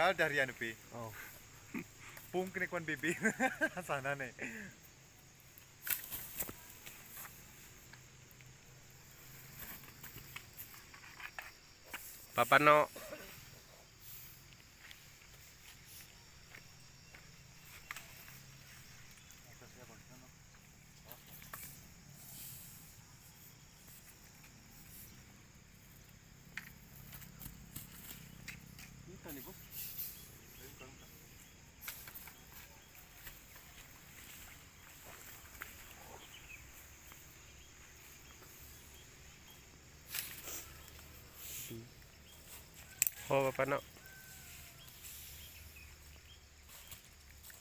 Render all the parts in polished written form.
awal dari anu bi. Oh. Pung kenikwan bibi sana nih. Papano. Oh, papano.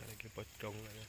Lagi pocong aja.